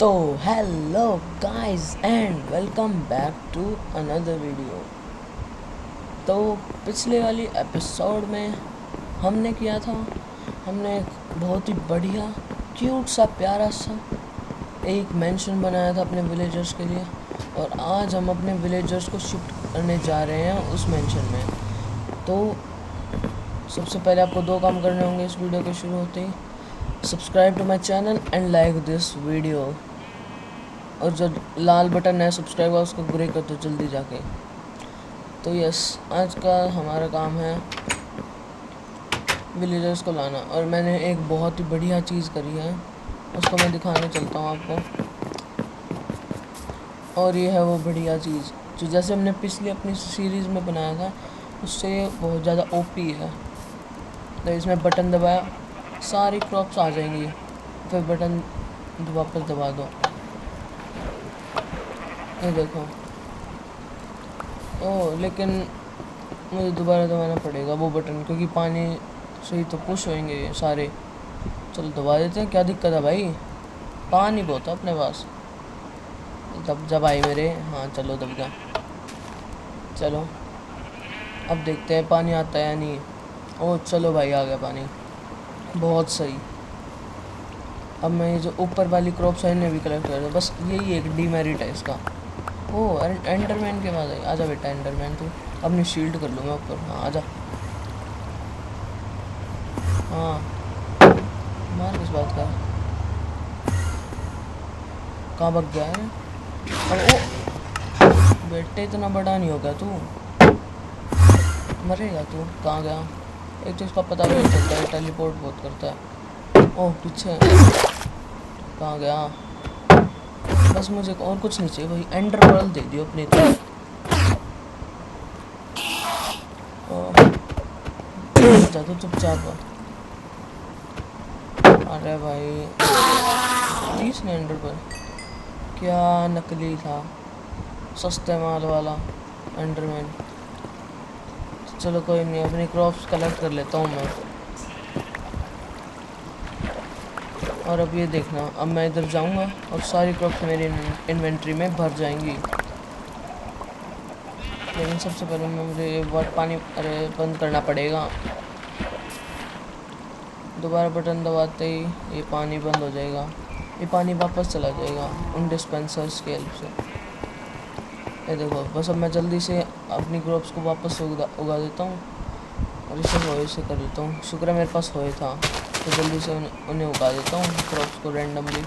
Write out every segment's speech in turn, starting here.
तो hello guys and welcome back to another video. तो पिछले वाली एपिसोड में हमने किया था, हमने एक बहुत ही बढ़िया क्यूट सा प्यारा सा एक मेंशन बनाया था अपने विलेजर्स के लिए, और आज हम अपने विलेजर्स को शिफ्ट करने जा रहे हैं उस मेंशन में। तो सबसे पहले आपको दो काम करने होंगे इस वीडियो के शुरू होते ही। Subscribe to my channel and like this video, और जो लाल बटन है सब्सक्राइब का उसको ग्रे कर दो जल्दी जाके। तो यस, आज का हमारा काम है विलेजर्स को लाना, और मैंने एक बहुत ही बढ़िया चीज़ करी है, उसको मैं दिखाने चलता हूँ आपको। और ये है वो बढ़िया चीज़ जो जैसे हमने पिछली अपनी सीरीज़ में बनाया था, उससे बहुत ज़्यादा ओपी है। तो इसमें बटन दबाया, सारी क्रॉप्स आ जाएंगी, फिर बटन वापस दबा दो, ये देखो। ओह, लेकिन मुझे दोबारा दबाना पड़ेगा वो बटन, क्योंकि पानी से ही तो पुश होंगे ये सारे। चलो दबा देते हैं, क्या दिक्कत है भाई, पानी बहुत है अपने पास। दब जा भाई मेरे, हाँ चलो दब जा। चलो अब देखते हैं पानी आता है या नहीं। ओह चलो भाई, आ गया पानी, बहुत सही। अब मैं ये जो ऊपर वाली क्रॉप्स है इन्हें भी कलेक्ट कर दूँ, बस यही एक डीमेरिट है इसका। ओह एंडरमैन के पास है, आजा बेटा एंडरमैन, तू अपनी शील्ड कर लूँगा ऊपर। हाँ आजा, हाँ मार किस बात का, कहाँ भाग गया है। अब ओ बेटे, इतना बड़ा नहीं होगा तू, मरेगा तू। कहाँ गया, एक तो इसका पता भी नहीं चलता है, टेलीपोर्ट बहुत करता है। ओह पीछे, कहाँ गया। बस मुझे और कुछ नहीं चाहिए भाई, एंडर पर्ल दे दियो अपनी तरफ। जा तो चुपचाप। अरे भाई 30 ने एंडर पर्ल, क्या नकली था, सस्ते माल वाला एंडरमैन। चलो कोई नहीं, अपनी क्रॉप्स कलेक्ट कर लेता हूँ मैं। और अब ये देखना, अब मैं इधर जाऊँगा और सारी क्रॉप्स मेरी इन्वेंट्री में भर जाएंगी। लेकिन सबसे पहले मुझे पानी बंद करना पड़ेगा। दोबारा बटन दबाते ही ये पानी बंद हो जाएगा, ये पानी वापस चला जाएगा उन डिस्पेंसर्स के हेल्प से। ये देखो, बस अब मैं जल्दी से अपनी क्रॉप्स को वापस उगा देता हूँ, और इसे होए से कर देता हूँ। शुक्र है मेरे पास होए था, तो जल्दी से उन्हें उगा देता हूँ क्रॉप्स को रैंडमली।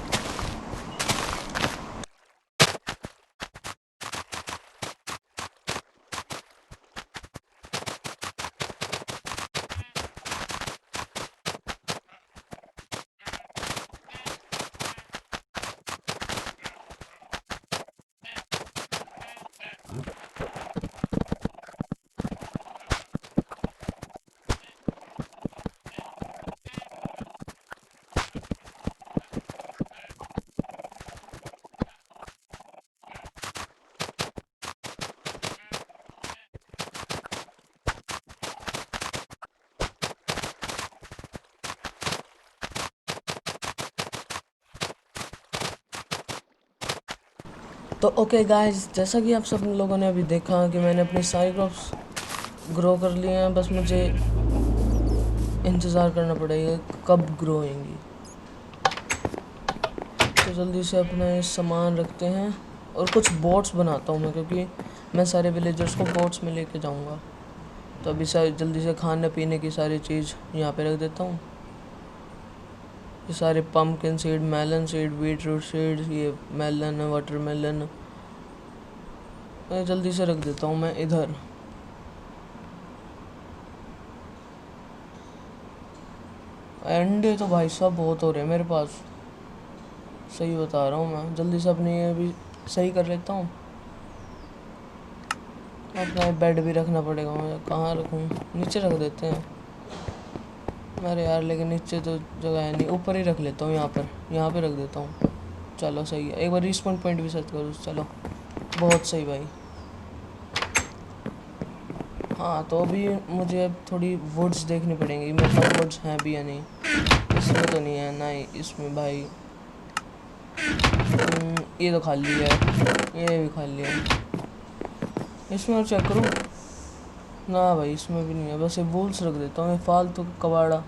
तो ओके गाइस, जैसा कि आप सब लोगों ने अभी देखा कि मैंने अपनी सारी क्रॉप्स ग्रो कर लिए हैं, बस मुझे इंतज़ार करना पड़ेगा कब ग्रो होंगी। तो जल्दी से अपना ये सामान रखते हैं, और कुछ बोट्स बनाता हूँ मैं, क्योंकि मैं सारे विलेजर्स को बोट्स में लेके जाऊँगा। तो अभी जल्दी से खाने पीने की सारी चीज़ यहाँ पे रख देता हूँ। ये सारे pumpkin seed, melon seed, beetroot seed, ये मेलन, वाटरमेलन, जल्दी से रख देता हूँ मैं इधर। अंडे तो भाई साहब बहुत हो रहे हैं मेरे पास, सही बता रहा हूँ मैं। जल्दी से अपनी ये भी सही कर लेता हूँ। अपना बेड भी रखना पड़ेगा मुझे, कहाँ रखूँ, नीचे रख देते हैं। अरे यार, लेकिन नीचे तो जगह है नहीं, ऊपर ही रख लेता हूँ, यहाँ पे रख देता हूँ। चलो सही है, एक बार रिस्पॉन्ड पॉइंट भी सेट करो। चलो बहुत सही भाई। हाँ तो अभी मुझे अब थोड़ी वुड्स देखनी पड़ेंगी, मेरे पास वुड्स हैं भी या नहीं। इसमें तो नहीं है ना, इसमें भाई ये तो खाली है, ये भी खाली है। इसमें और चेक करूँ ना भाई, इसमें भी नहीं है। बस ये वूल्स रख देता हूँ, ये फालतू कबाड़ा।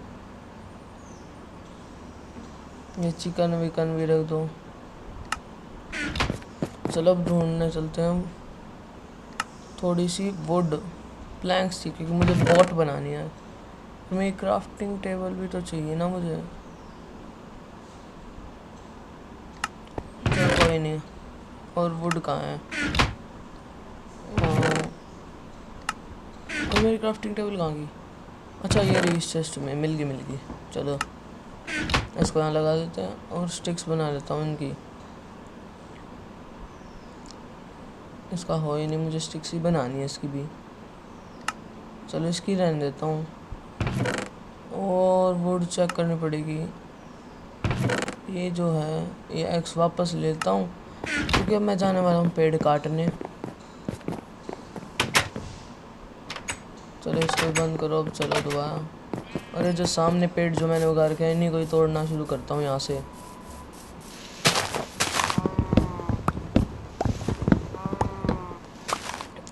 ये चिकन विकन भी रख दो। चलो अब ढूंढने चलते हैं हम थोड़ी सी वुड प्लैंक्स थी, क्योंकि मुझे बोट बनानी है। हमें क्राफ्टिंग टेबल भी तो चाहिए ना मुझे। चलो कोई नहीं। और वुड कहाँ है? और मेरी क्राफ्टिंग टेबल कहाँ गई? अच्छा ये रही इस चेस्ट में, मिल गई। चलो इसको यहाँ लगा देते हैं और स्टिक्स बना लेता हूँ इनकी। इसका हो ही नहीं, मुझे स्टिक्स ही बनानी है इसकी भी। चलो इसकी रहने देता हूँ। और वुड चेक करनी पड़ेगी। ये जो है ये एक्स वापस लेता हूँ, क्योंकि अब मैं जाने वाला हूँ पेड़ काटने। चलो इसको बंद करो अब। चलो दोबारा। अरे जो सामने पेड़ जो मैंने उगा रखे हैं, इन्हीं को ही तोड़ना शुरू करता हूँ यहाँ से।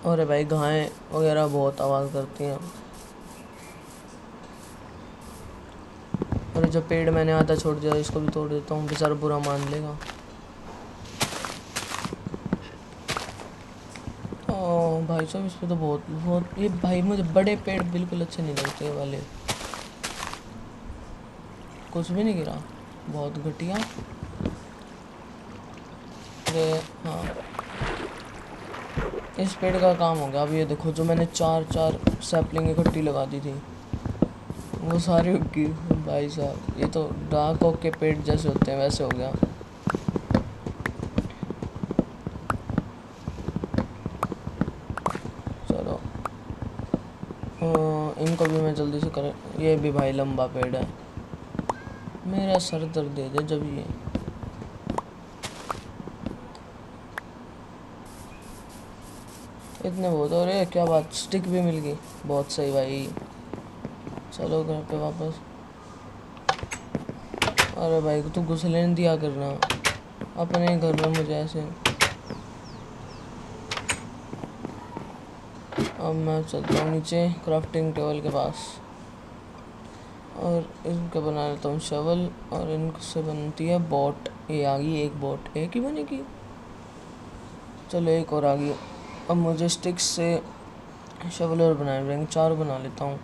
अरे भाई गायें वगैरह बहुत आवाज़ करती हैं। अरे जो पेड़ मैंने आधा छोड़ दिया, इसको भी तोड़ देता हूँ, बेचारा बुरा मान लेगा। ओह भाई साहब, इस पे तो बहुत ये भाई मुझे बड़े पेड़ बिल्कुल अच्छे नहीं लगते वाले। कुछ भी नहीं गिरा, बहुत घटिया। अरे हाँ, इस पेड़ का काम हो गया। अब ये देखो, जो मैंने चार सैपलिंग इकट्ठी लगा दी थी, वो सारी उगी। भाई साहब ये तो डार्क ओक के पेड़ जैसे होते हैं वैसे हो गया। चलो इनको भी मैं जल्दी से कर। ये भी भाई लंबा पेड़ है, मेरा सर दर्द दे दे जब ये। इतने बहुत हो रहे, क्या बात, स्टिक भी मिल गई, बहुत सही भाई। चलो घर पे वापस। अरे भाई तू घुसने नहीं दिया करना अपने घर में मुझे ऐसे। अब मैं चलता हूँ नीचे क्राफ्टिंग टेबल के पास और इनका बना लेता हूँ शवल, और इनसे बनती है बोट। ये आ गई एक बोट, एक ही बनेगी। चलो एक और आ गई। अब मुझे स्टिक्स से शवल और बनाने पड़ेंगे, 4 बना लेता हूँ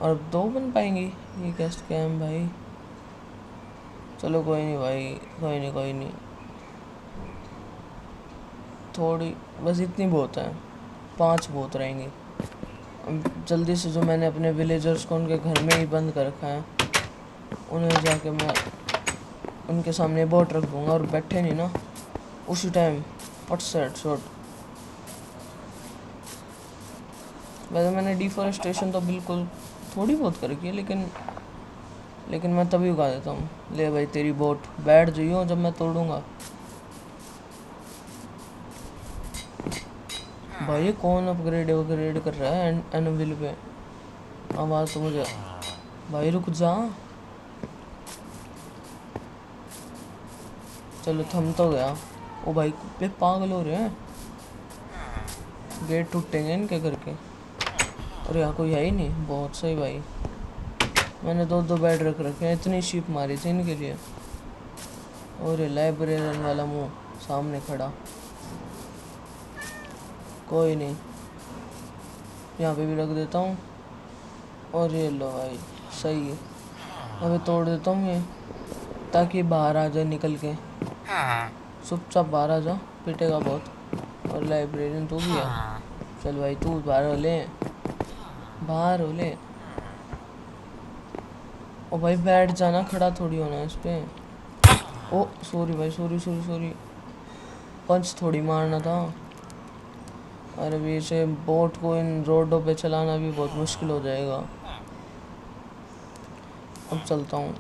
और 2 बन पाएंगी। ये क्या स्कैम भाई। चलो कोई नहीं भाई, कोई नहीं। थोड़ी बस इतनी बहुत है, 5 बहुत रहेंगे। अब जल्दी से जो मैंने अपने विलेजर्स को उनके घर में ही बंद कर रखा है, उन्हें जाके मैं उनके सामने बोट रख दूँगा, और बैठे नहीं ना उसी टाइम फट से हेडशॉट। वैसे मैंने डिफॉरेस्टेशन तो बिल्कुल थोड़ी बहुत कर रखी है, लेकिन मैं तभी उगा देता हूँ। ले भाई तेरी बोट, बैठ जाइयो जब मैं तोड़ूंगा। भाई ये कौन अपग्रेड कर रहा है एनविल पे? आवाज़ तो मुझे। भाई रुक जा। चलो थम तो गया। ओ भाई पे पागल हो रहे हैं, गेट टूटेंगे इनके घर के। और यहाँ कोई है ही नहीं, बहुत सही भाई। मैंने 2 बेड रख रखे हैं, इतनी शीप मारी थी इनके लिए। और ये लाइब्रेरियन वाला मुंह सामने खड़ा। कोई नहीं, यहाँ पे भी रख देता हूँ। और ये लो भाई, सही है। अबे तोड़ देता हूँ ये, ताकि बाहर आ जाए निकल के। चुपचाप बाहर आ जा, पिटेगा बहुत। और लाइब्रेरियन तू भी है, चल भाई तू बाहर हो ले, बाहर हो ले। ओ भाई बैठ जाना, खड़ा थोड़ी होना है इस पे। ओ सॉरी भाई, सॉरी। पंच थोड़ी मारना था। अरे भी इसे बोट को इन रोडों पे चलाना भी बहुत मुश्किल हो जाएगा। अब चलता हूँ।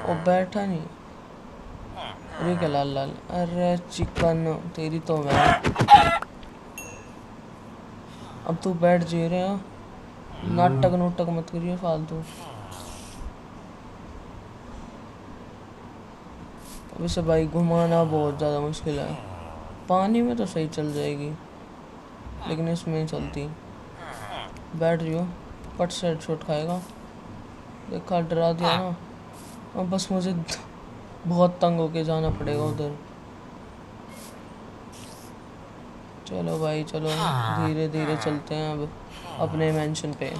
ओ बैठा नहीं। अरे क्या लाल, अरे चिकन तेरी तो मैं। अब तू बैठ जी रहे हो, नाटक नोटक मत करिए फालतू। वैसे भाई घुमाना बहुत ज़्यादा मुश्किल है। पानी में तो सही चल जाएगी, लेकिन इसमें ही चलती। बैठ रही हो, पट से हेडशॉट खाएगा। देखा, डरा दिया ना। अब बस मुझे बहुत तंग होके जाना पड़ेगा उधर। चलो भाई चलो, धीरे धीरे चलते हैं अब अपने मेंशन पे।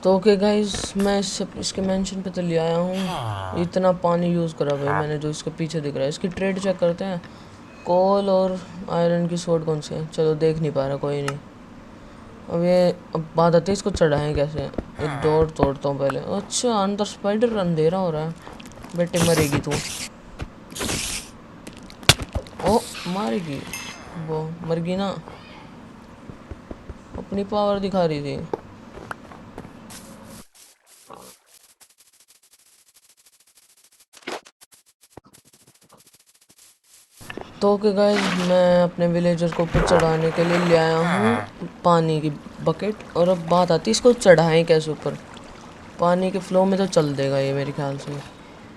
तो ओके गाइस, मैं इसके मेंशन पे तो ले आया हूँ। इतना पानी यूज़ करा भाई मैंने, जो इसके पीछे दिख रहा है। इसकी ट्रेड चेक करते हैं। कोल और आयरन की सोड कौन सी है? चलो देख नहीं पा रहा, कोई नहीं। अब बात आती है इसको चढ़ाएं कैसे। एक डोर तोड़ता हूँ पहले। अच्छा, अंदर स्पाइडर अंधेरा हो रहा है। बेटे मरेगी तू। ओ मारेगी, वो मर गई ना। अपनी पावर दिखा रही थी। तो ओके गाइस, मैं अपने विलेजर को ऊपर चढ़ाने के लिए ले आया हूँ पानी की बकेट। और अब बात आती है इसको चढ़ाएं कैसे ऊपर। पानी के फ्लो में तो चल देगा ये मेरे ख्याल से,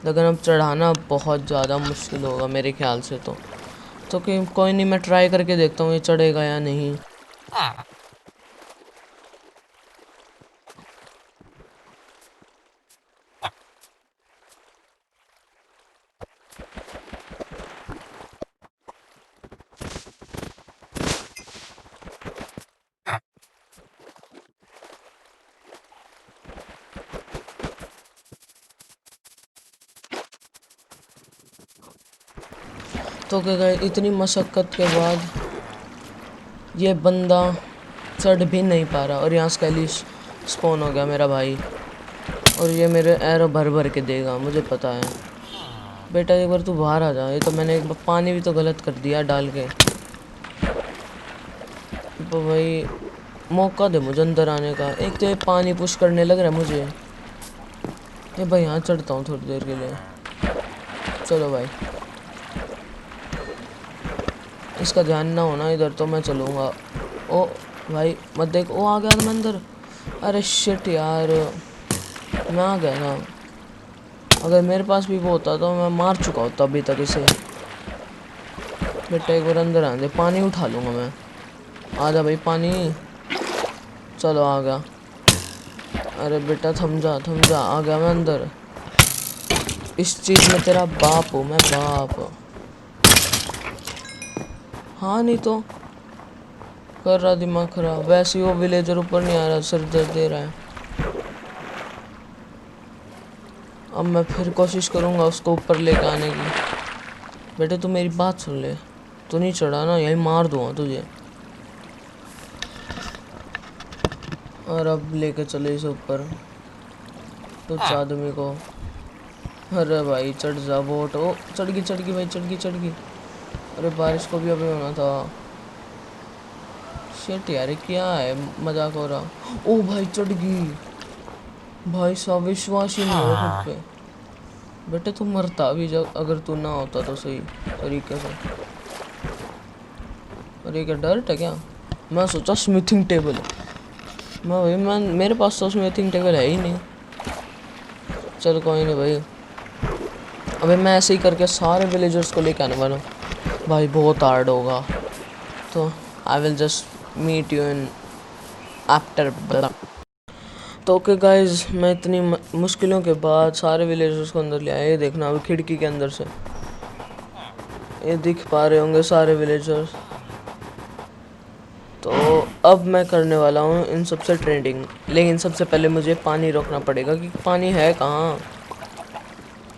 लेकिन अब चढ़ाना बहुत ज़्यादा मुश्किल होगा मेरे ख्याल से। तो कि कोई नहीं, मैं ट्राई करके देखता हूँ ये चढ़ेगा या नहीं। तो क्या गए, इतनी मशक्क़त के बाद ये बंदा चढ़ भी नहीं पा रहा, और यहाँ स्केली स्पॉन हो गया मेरा भाई। और ये मेरे एरो भर भर के देगा, मुझे पता है। बेटा एक बार तू बाहर आ जा। ये तो मैंने एक बार पानी भी तो गलत कर दिया डाल के। तो भाई मौका दे मुझे अंदर आने का। एक तो ये पानी पुश करने लग रहा है मुझे। ये भाई यहाँ चढ़ता हूँ थोड़ी देर के लिए। चलो भाई, इसका ध्यान ना होना इधर तो मैं चलूँगा। ओ भाई मत देख, ओ आ गया था मैं अंदर। अरे शिट यार, मैं आ गया था। अगर मेरे पास भी वो होता तो मैं मार चुका होता अभी तक इसे। बेटा एक बार अंदर आ दे, पानी उठा लूँगा मैं। आ जा भाई पानी। चलो आ गया। अरे बेटा थम जा थम जा, आ गया मैं अंदर। इस चीज़ में तेरा बाप हूँ मैं, बाप। हाँ नहीं तो कर रहा दिमाग खराब। वैसे ही वो विलेजर ऊपर नहीं आ रहा, सिर दर्द दे रहा है। अब मैं फिर कोशिश करूँगा उसको ऊपर लेके आने की। बेटे तू मेरी बात सुन ले, तू नहीं चढ़ा ना, यही मार दूँगा तुझे। और अब लेके चले इसे ऊपर तो आदमी को। अरे भाई चढ़ जा बोट। ओ चढ़ गई भाई, चढ़ गई। अरे बारिश को भी अभी होना था। शिट यार, क्या है, मजाक हो रहा। ओ भाई चढ़ गई भाई साहब, विश्वास ही नहीं हो रहा खुद पे। बेटे तू मरता भी जब, अगर तू ना होता तो सही तरीके से। अरे क्या डर्ट है क्या? मैं सोचा स्मिथिंग टेबल है। मैं मेरे पास तो स्मिथिंग टेबल है ही नहीं। चल कोई नहीं भाई, अबे मैं ऐसे ही करके सारे विलेजर्स को लेके आने वाला हूँ भाई। बहुत हार्ड होगा, तो I will just meet you in after. तो ओके गाइज, मैं इतनी मुश्किलों के बाद सारे विलेजर्स को अंदर ले आया। ये देखना अभी खिड़की के अंदर से ये दिख पा रहे होंगे सारे विलेजर्स। तो अब मैं करने वाला हूँ इन सबसे ट्रेडिंग, लेकिन सबसे पहले मुझे पानी रोकना पड़ेगा कि पानी है कहाँ।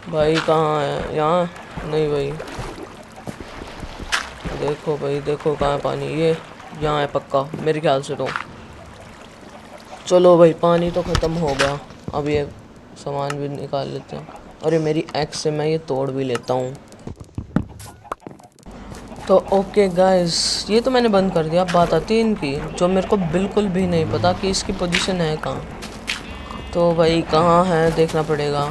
भाई कहाँ है? यहाँ नहीं भाई, देखो भाई देखो कहाँ है पानी। ये यहाँ है पक्का मेरे ख्याल से तो। चलो भाई पानी तो ख़त्म हो गया। अब ये सामान भी निकाल लेते हैं, और ये मेरी एक्स से मैं ये तोड़ भी लेता हूँ। तो ओके गाइस, ये तो मैंने बंद कर दिया। अब बात आती है इनकी, जो मेरे को बिल्कुल भी नहीं पता कि इसकी पोजीशन है कहाँ। तो भाई कहाँ है देखना पड़ेगा।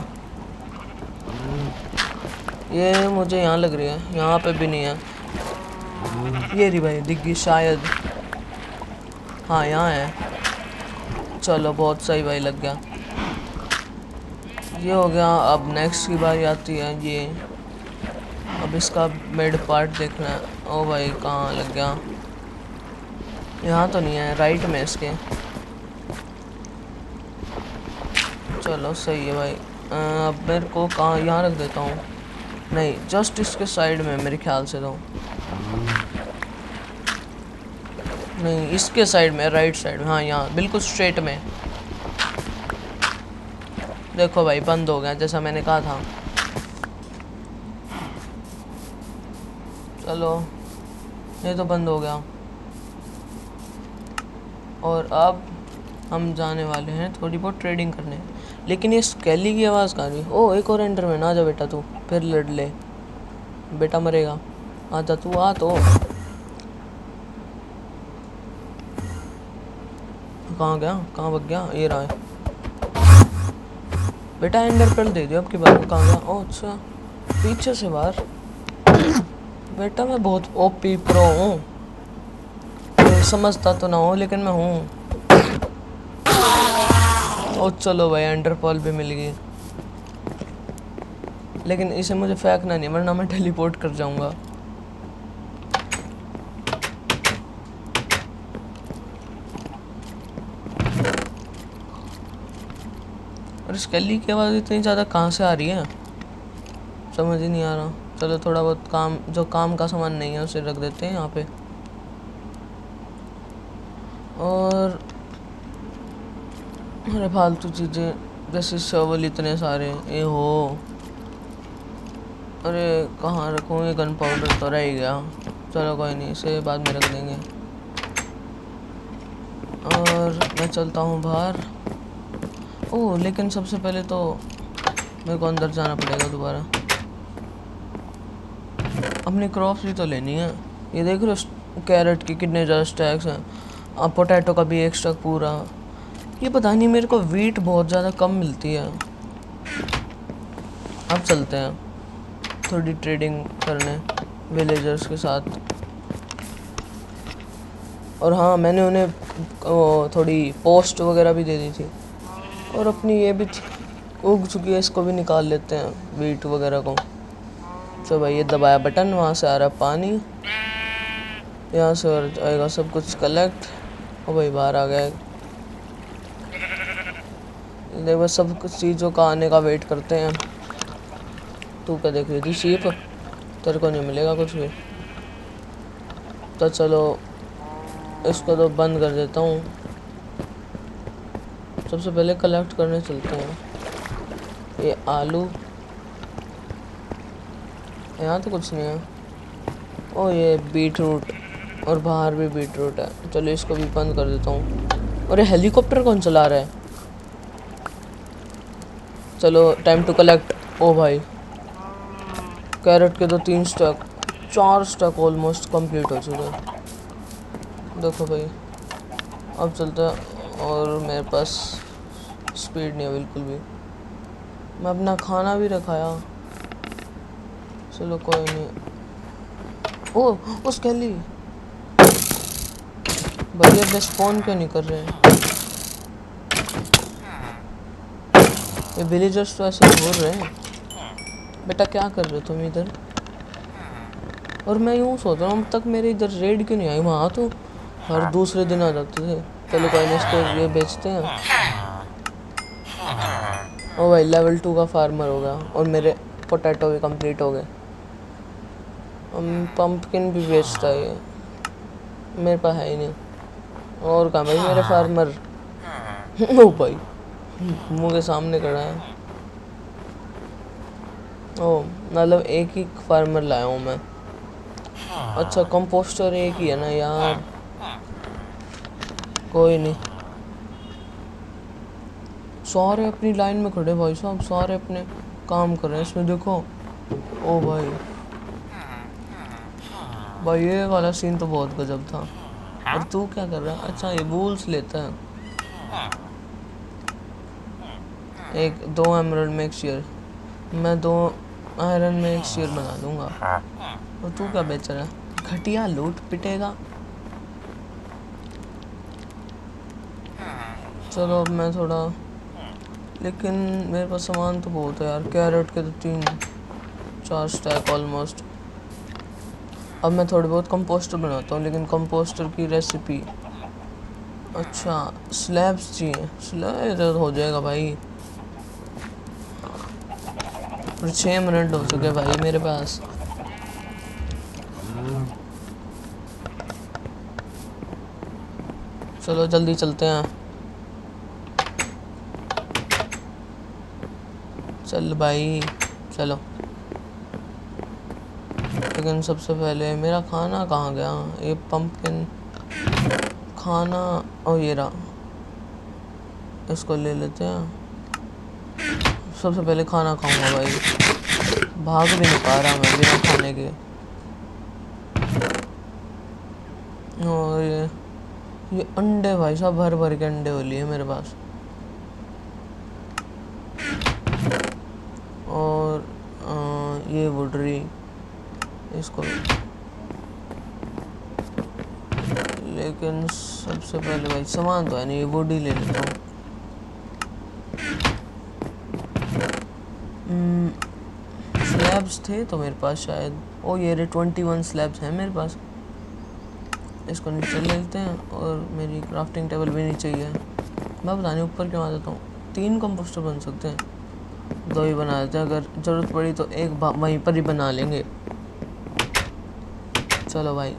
ये मुझे यहाँ लग रही है, यहाँ पे भी नहीं है। ये रही भाई, दिख गई शायद। हाँ यहाँ है। चलो बहुत सही भाई, लग गया। ये हो गया। अब नेक्स्ट की बारी आती है ये। अब इसका मिड पार्ट देखना है। ओ भाई कहाँ लग गया? यहाँ तो नहीं है, राइट में इसके। चलो सही है भाई। अब मेरे को कहाँ, यहाँ रख देता हूँ। नहीं, जस्ट इसके साइड में मेरे ख्याल से तो। नहीं, इसके साइड में, राइट साइड में। हाँ यहाँ बिल्कुल स्ट्रेट में। देखो भाई बंद हो गया जैसा मैंने कहा था। चलो ये तो बंद हो गया। और अब हम जाने वाले हैं थोड़ी बहुत ट्रेडिंग करने। लेकिन ये स्केली की आवाज़ कहाँ गई? ओ एक और एंडरमैन। आ जा बेटा, तू फिर लड़ ले, बेटा मरेगा। आजा तू, आ तो। कहाँ गया, कहाँ भग गया? ये रहा है बेटा। एंडर पेल दे दियो अब की बार। कहाँ गया? ओ अच्छा, पीछे से बाहर। बेटा मैं बहुत ओपी प्रो हूँ, समझता तो ना हो लेकिन मैं हूँ। ओ चलो भाई, एंडर पॉल भी मिल गई। लेकिन इसे मुझे फेंकना नहीं, वरना मैं टेलीपोर्ट कर जाऊंगा। और स्केली की आवाज़ इतनी ज़्यादा कहाँ से आ रही है, समझ ही नहीं आ रहा। चलो थोड़ा बहुत काम, जो काम का सामान नहीं है उसे रख देते हैं यहाँ पे। और अरे फालतू चीज़ें जैसे शवल इतने सारे। ये हो, अरे कहाँ रखूँ? ये गन पाउडर तो रह ही गया। चलो कोई नहीं, इसे बाद में रख देंगे। और मैं चलता हूँ बाहर। ओह लेकिन सबसे पहले तो मेरे को अंदर जाना पड़ेगा दोबारा। अपनी क्रॉप्स भी तो लेनी है। ये देख रहे हो कैरेट की कितने ज़्यादा स्टैक्स हैं। अब पोटैटो का भी एक स्टैक पूरा। ये पता नहीं मेरे को वीट बहुत ज़्यादा कम मिलती है। अब चलते हैं थोड़ी ट्रेडिंग करने विलेजर्स के साथ। और हाँ, मैंने उन्हें थोड़ी पोस्ट वगैरह भी दे दी थी। और अपनी ये भी उग चुकी है, इसको भी निकाल लेते हैं वीट वगैरह को। तो भाई ये दबाया बटन, वहाँ से आ रहा पानी, यहाँ से और आएगा सब कुछ कलेक्ट। और भाई बाहर आ गया। देखो सब कुछ चीज़ों का आने का वेट करते हैं। तू क्या देख रही थी? शीप? तेरे को नहीं मिलेगा कुछ भी। तो चलो इसको तो बंद कर देता हूँ। सबसे पहले कलेक्ट करने चलते हैं। ये आलू, यहाँ तो कुछ नहीं है। ओ ये बीट रूट, और बाहर भी बीट रूट है। चलो इसको भी बंद कर देता हूँ। और ये हेलीकॉप्टर कौन चला रहा है? चलो टाइम टू कलेक्ट। ओ भाई कैरेट के तो 3 स्टैक, 4 स्टैक ऑलमोस्ट कंप्लीट हो चुके हैं। देखो भाई अब चलता है। और मेरे पास स्पीड नहीं है बिल्कुल भी। मैं अपना खाना भी रखाया। चलो कोई नहीं। ओ स्केली भैया रिस्पॉन्ड क्यों नहीं कर रहे हैं? ये विलेजर्स तो ऐसे बोल रहे हैं। बेटा क्या कर रहे हो तुम इधर? और मैं यूँ सोच रहा हूँ अब तक मेरे इधर रेड क्यों नहीं आई? वहाँ तो हर दूसरे दिन आ जाते थे। चलो कोई नहीं, इसको ये बेचते हैं। ओ भाई लेवल 2 का फार्मर हो गया। और मेरे पोटैटो भी कंप्लीट हो गए। पंपकिन भी बेचता है ये, मेरे पास है ही नहीं। और कहाँ भाई मेरे फार्मर? ओ भाई मुंह के सामने खड़ा है। ओ मतलब एक ही फार्मर लाया हूँ मैं। अच्छा कंपोस्टर एक ही है ना यार, कोई नहीं। सारे अपनी लाइन में खड़े भाई साहब, सारे अपने काम कर रहे हैं इसमें देखो। ओ भाई भाई ये वाला सीन तो बहुत गजब था। और तू क्या कर रहा है? अच्छा ये बूल्स लेता है। एक दो एमरल्ड में एक शेयर, मैं 2 आयरन में एक शेयर बना दूंगा। और तू क्या बेच रहा है? घटिया लूट पिटेगा। चलो अब मैं थोड़ा, लेकिन मेरे पास सामान तो बहुत है यार। कैरेट के तो 3-4 स्टैक ऑलमोस्ट। अब मैं थोड़ी बहुत कंपोस्टर बनाता हूँ, लेकिन कंपोस्टर की रेसिपी, अच्छा स्लैब्स चाहिए। स्लैब हो जाएगा भाई। और 6 मिनट हो चुके भाई मेरे पास। चलो जल्दी चलते हैं। चल भाई चलो। लेकिन सबसे पहले मेरा खाना कहाँ गया? ये पंपकिन खाना, ओ ये रहा, इसको ले लेते हैं। सबसे पहले खाना खाऊंगा भाई, भाग भी नहीं पा रहा मैं बिना खाने के। और ये अंडे भाई साहब, भर भर के अंडे हो लिए मेरे पास। और ये वुडरी, इसको, लेकिन सबसे पहले भाई सामान तो है नहीं, ये वुड ही ले लेता हूँ। स्लैब्स थे तो मेरे पास शायद, ओ ये रे 21 स्लैब्स हैं मेरे पास। इसको नीचे ले लेते हैं। और मेरी क्राफ्टिंग टेबल भी नीचे ही है। मैं पता नहीं ऊपर क्यों आ जाता हूँ। 3 कंपोस्टर बन सकते हैं, 2 ही बना देते हैं, अगर ज़रूरत पड़ी तो एक वहीं पर ही बना लेंगे। चलो भाई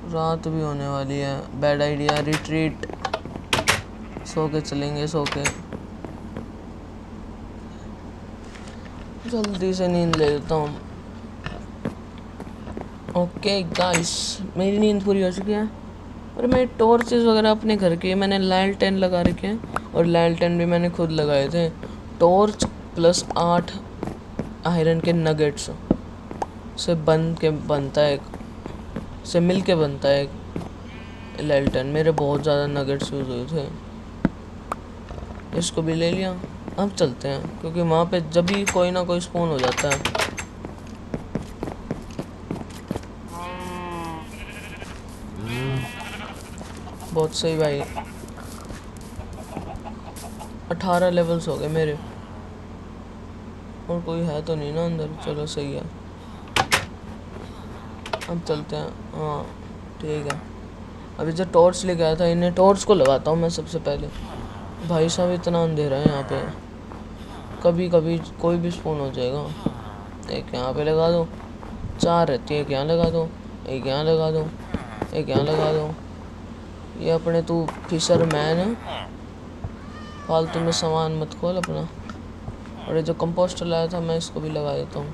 रात भी होने वाली है, बैड आइडिया, रिट्रीट। सो के चलेंगे, सो के जल्दी से नींद ले लेता हूँ। ओके गाइस मेरी नींद पूरी हो चुकी है। और मेरे टॉर्चेस वगैरह अपने घर के मैंने लैलटेन लगा रखे हैं, और लैलटेन भी मैंने खुद लगाए थे। टॉर्च प्लस 8 आयरन के नगेट्स से बनता है, से मिल के बनता है एक लैलटेन। मेरे बहुत ज़्यादा नगेट्स यूज़ हुए थे। इसको भी ले लिया। अब चलते हैं, क्योंकि वहाँ पे जब भी कोई ना कोई स्पॉन हो जाता है। बहुत सही भाई, 18 लेवल्स हो गए मेरे। और कोई है तो नहीं ना अंदर? चलो सही है। अब चलते हैं। हाँ ठीक है। अभी जो टॉर्च लेके आया था, इन्हें टॉर्च को लगाता हूँ मैं सबसे पहले। भाई साहब इतना अंधेरा है यहाँ पे, कभी कभी कोई भी स्पॉन हो जाएगा। एक यहाँ पे लगा दो, 4 रहती है, एक यहाँ लगा दो, एक यहाँ लगा दो, एक यहाँ लगा दो। ये अपने तू फिशर मैन है, फालतू में सामान मत खोल अपना। और ये जो कंपोस्टर लाया था मैं इसको भी लगा देता हूँ।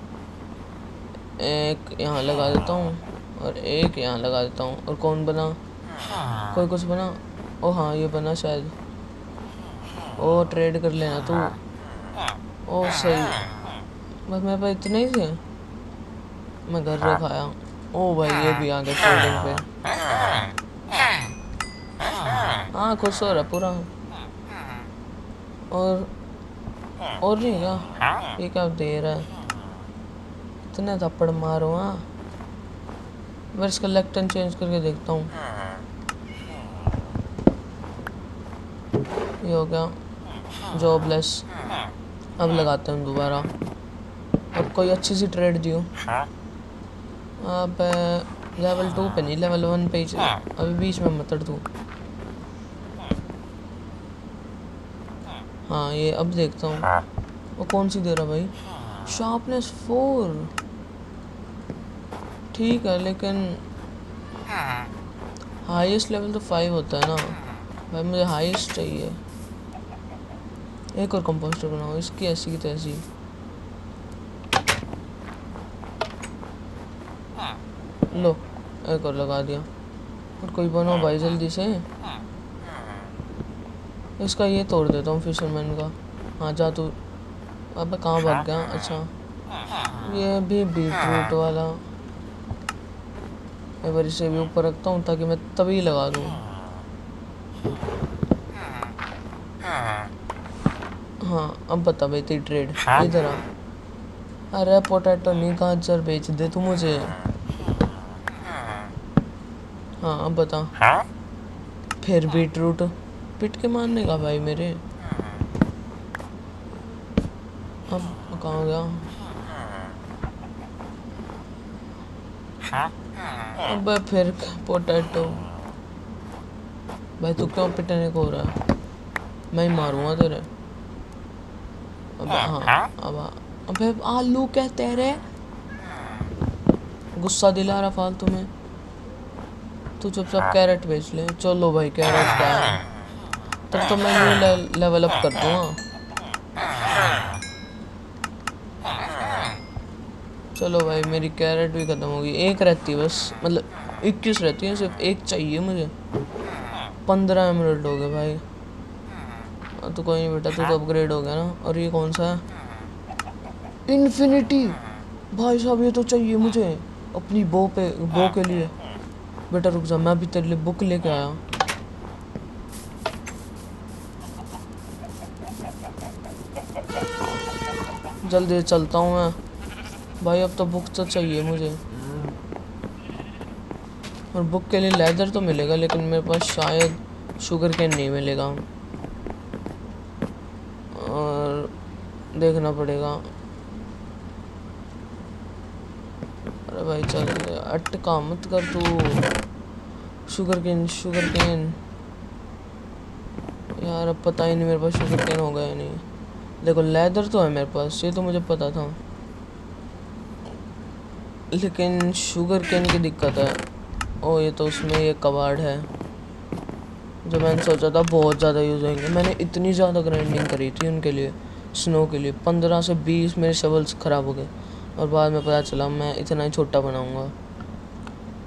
एक यहाँ लगा देता हूँ और एक यहाँ लगा देता हूँ। और कौन बना? कोई कुछ बना? ओ हाँ ये बना शायद। ओ ट्रेड कर लेना तू। ओ सही, बस मेरे पास इतने ही थे, मैं घर रखाया। ओ भाई ये भी आ गया ट्रेडिंग पे। हाँ खुश हो रहा पूरा। और नहीं क्या? ये क्या दे रहा है? इतने थप्पड़ मारो। हाँ मैं इसका लेक्टन चेंज करके देखता हूँ। ये हो गया जॉबलेस। अब लगाते हैं दोबारा। और कोई अच्छी सी ट्रेड दियो। अब लेवल 2 पे नहीं, लेवल 1 पे ही अभी बीच में मत तू। हाँ ये अब देखता हूँ वो कौन सी दे रहा भाई। शार्पनेस 4 ठीक है, लेकिन हाईएस्ट लेवल तो 5 होता है ना भाई, मुझे हाईएस्ट चाहिए। एक और कंपोस्टर बनाओ, इसकी ऐसी की तैसी। लो, एक और लगा दिया। और कोई बनो भाई जल्दी से। इसका ये तोड़ देता हूँ फिशरमैन का। हाँ जा तू। अबे कहाँ भाग गया? अच्छा, ये भी बीटरूट वाला। एक बार इसे भी ऊपर रखता हूँ ताकि मैं तभी लगा दूँ। हाँ अब बता भाई तेरी ट्रेड। इधर आ। अरे पोटैटो नहीं, गाजर बेच दे तू मुझे। हाँ अब बता। फिर बीटरूट पिट के मारने का भाई मेरे। अब कहाँ गया? अब फिर पोटैटो। भाई तू क्यों पिटने को हो रहा है? मैं ही मारूंगा तेरे। अब हाँ अब अबे आलू कहते रहे। गुस्सा दिला रहा फालतू में। तू चुपचाप कैरेट बेच ले। चलो भाई कैरेट का है। तब तो मैं न्यू लेवल अप कर दूंगा। चलो भाई मेरी कैरेट भी खत्म होगी। एक रहती है बस, मतलब 21 रहती है, सिर्फ एक चाहिए मुझे। 15 एमराल्ड हो गए भाई। तो कोई नहीं बेटा, तू तो अपग्रेड हो गया ना। और ये कौन सा है? इन्फिनिटी। भाई साहब ये तो चाहिए मुझे अपनी बो के लिए। बेटा रुक जा, मैं भी तेरे लिए बुक लेके आया। जल्दी चलता हूँ मैं भाई। अब तो बुक तो चाहिए मुझे। और बुक के लिए लेदर तो मिलेगा, लेकिन मेरे पास शायद शुगर कैन नहीं मिलेगा। और देखना पड़ेगा। अरे भाई चल, अटका मत कर तू। शुगर कैन यार, अब पता ही नहीं मेरे पास शुगर कैन होगा या नहीं। देखो लेदर तो है मेरे पास, ये तो मुझे पता था, लेकिन शुगर कैन की दिक्कत है। ओ ये तो उसमें ये कबाड़ है जो मैंने सोचा था बहुत ज़्यादा यूज़ होंगे। मैंने इतनी ज़्यादा ग्राइंडिंग करी थी उनके लिए, स्नो के लिए। 15 से 20 मेरे शवल्स ख़राब हो गए और बाद में पता चला मैं इतना ही छोटा बनाऊंगा।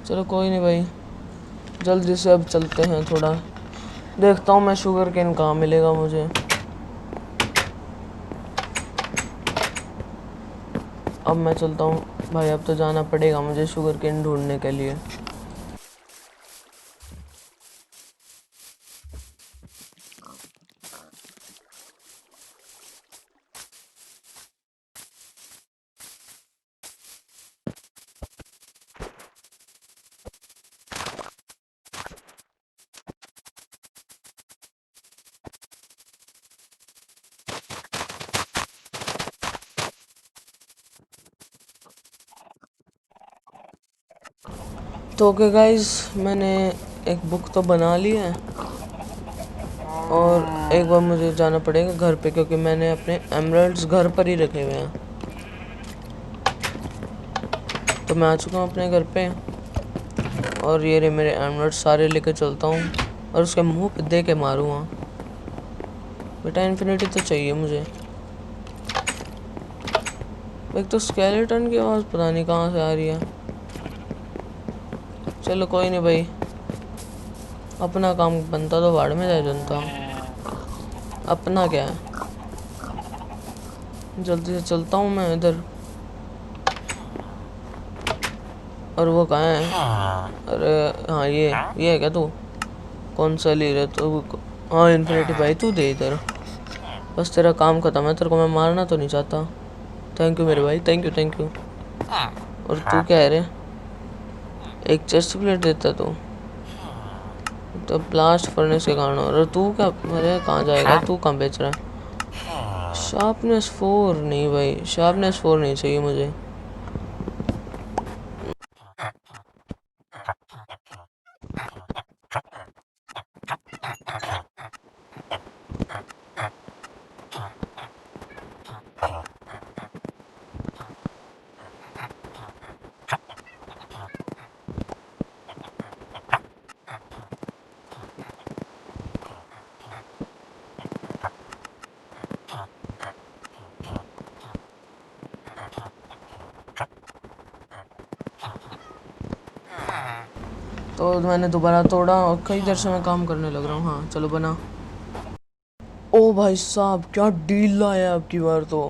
चलो कोई नहीं भाई, जल्दी से अब चलते हैं। थोड़ा देखता हूँ मैं शुगर कैन कहाँ मिलेगा मुझे। अब मैं चलता हूँ भाई, अब तो जाना पड़ेगा मुझे शुगर कैन ढूंढने के लिए। तो ओके गाइस, मैंने एक बुक तो बना ली है और एक बार मुझे जाना पड़ेगा घर पे, क्योंकि मैंने अपने एमराल्ड्स घर पर ही रखे हुए हैं। तो मैं आ चुका हूँ अपने घर पे और ये रहे मेरे एमराल्ड्स सारे लेकर चलता हूँ और उसके मुंह पे दे के मारूँगा। बेटा इन्फिनिटी तो चाहिए मुझे। एक तो स्केलेटन की आवाज़ पता नहीं कहाँ से आ रही है। चलो कोई नहीं भाई, अपना काम बनता तो भाड़ में जाए जनता। अपना क्या है। जल्दी से चलता हूँ मैं इधर। और वो कहाँ है? अरे हाँ, ये है क्या तू? कौन सा ले रहा तू? हाँ इन्फिनिटी भाई, तू दे इधर। बस तेरा काम खत्म है, तेरे को मैं मारना तो नहीं चाहता। थैंक यू मेरे भाई, थैंक यू थैंक यू। और तू क्या है रे? एक चेस्ट प्लेट देता तू तो ब्लास्ट फर्नेस के कारण। और तू क्या, अरे कहाँ जाएगा तू? कहाँ बेच रहा है? शार्पनेस 4 नहीं भाई, शार्पनेस 4 नहीं चाहिए मुझे। तो मैंने दोबारा तोड़ा और कई देर से मैं काम करने लग रहा हूँ। हाँ चलो बना। ओ भाई साहब क्या डील लाया अब की बार तो।